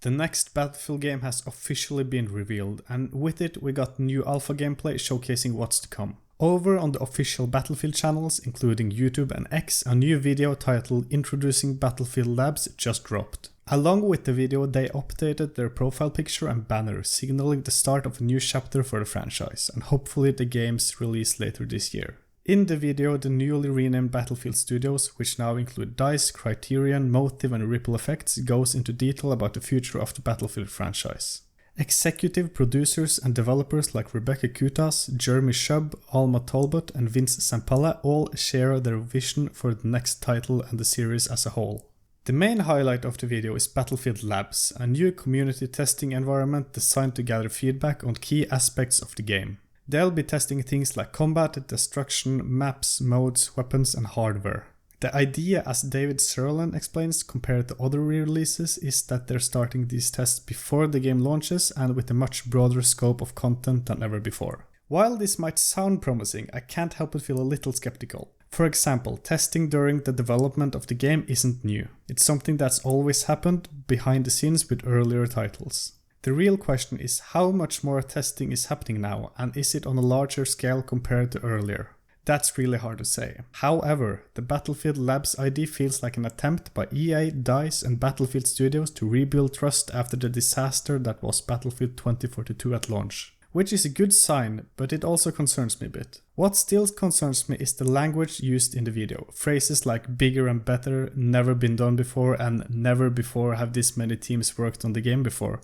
The next Battlefield game has officially been revealed, and with it we got new alpha gameplay showcasing what's to come. Over on the official Battlefield channels, including YouTube and X, a new video titled Introducing Battlefield Labs just dropped. Along with the video, they updated their profile picture and banner, signaling the start of a new chapter for the franchise, and hopefully the game's release later this year. In the video, the newly renamed Battlefield Studios, which now include DICE, Criterion, Motive and Ripple Effects, goes into detail about the future of the Battlefield franchise. Executive producers and developers like Rebecca Kutas, Jeremy Shub, Alma Talbot and Vince Zampella all share their vision for the next title and the series as a whole. The main highlight of the video is Battlefield Labs, a new community testing environment designed to gather feedback on key aspects of the game. They'll be testing things like combat, destruction, maps, modes, weapons and hardware. The idea, as David Sirlin explains, compared to other re-releases, is that they're starting these tests before the game launches and with a much broader scope of content than ever before. While this might sound promising, I can't help but feel a little skeptical. For example, testing during the development of the game isn't new. It's something that's always happened behind the scenes with earlier titles. The real question is how much more testing is happening now, and is it on a larger scale compared to earlier? That's really hard to say. However, the Battlefield Labs ID feels like an attempt by EA, DICE and Battlefield Studios to rebuild trust after the disaster that was Battlefield 2042 at launch. Which is a good sign, but it also concerns me a bit. What still concerns me is the language used in the video. Phrases like bigger and better, never been done before and never before have this many teams worked on the game before,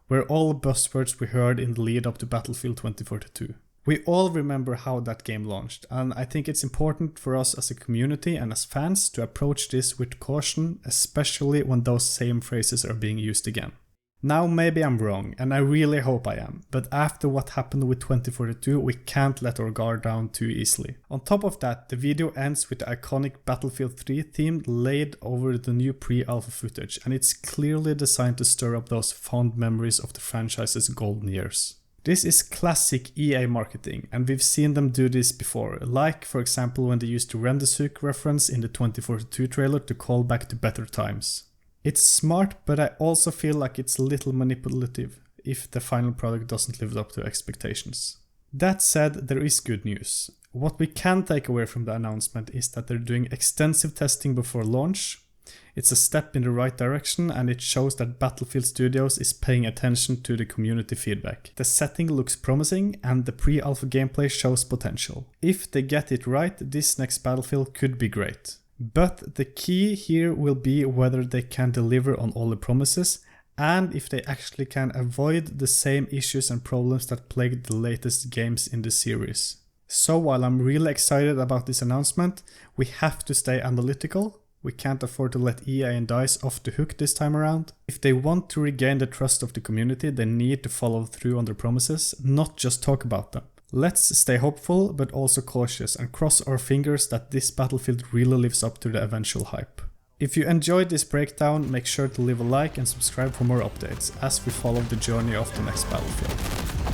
were all buzzwords we heard in the lead up to Battlefield 2042. We all remember how that game launched, and I think it's important for us as a community and as fans to approach this with caution, especially when those same phrases are being used again. Now maybe I'm wrong, and I really hope I am, but after what happened with 2042, we can't let our guard down too easily. On top of that, the video ends with the iconic Battlefield 3 theme laid over the new pre-alpha footage, and it's clearly designed to stir up those fond memories of the franchise's golden years. This is classic EA marketing, and we've seen them do this before, like for example when they used the Rendezvous reference in the 2042 trailer to call back to better times. It's smart, but I also feel like it's a little manipulative if the final product doesn't live up to expectations. That said, there is good news. What we can take away from the announcement is that they're doing extensive testing before launch. It's a step in the right direction, and it shows that Battlefield Studios is paying attention to the community feedback. The setting looks promising and the pre-alpha gameplay shows potential. If they get it right, this next Battlefield could be great. But the key here will be whether they can deliver on all the promises and if they actually can avoid the same issues and problems that plagued the latest games in the series. So while I'm really excited about this announcement, we have to stay analytical. We can't afford to let EA and DICE off the hook this time around. If they want to regain the trust of the community, they need to follow through on their promises, not just talk about them. Let's stay hopeful, but also cautious, and cross our fingers that this Battlefield really lives up to the eventual hype. If you enjoyed this breakdown, make sure to leave a like and subscribe for more updates as we follow the journey of the next Battlefield.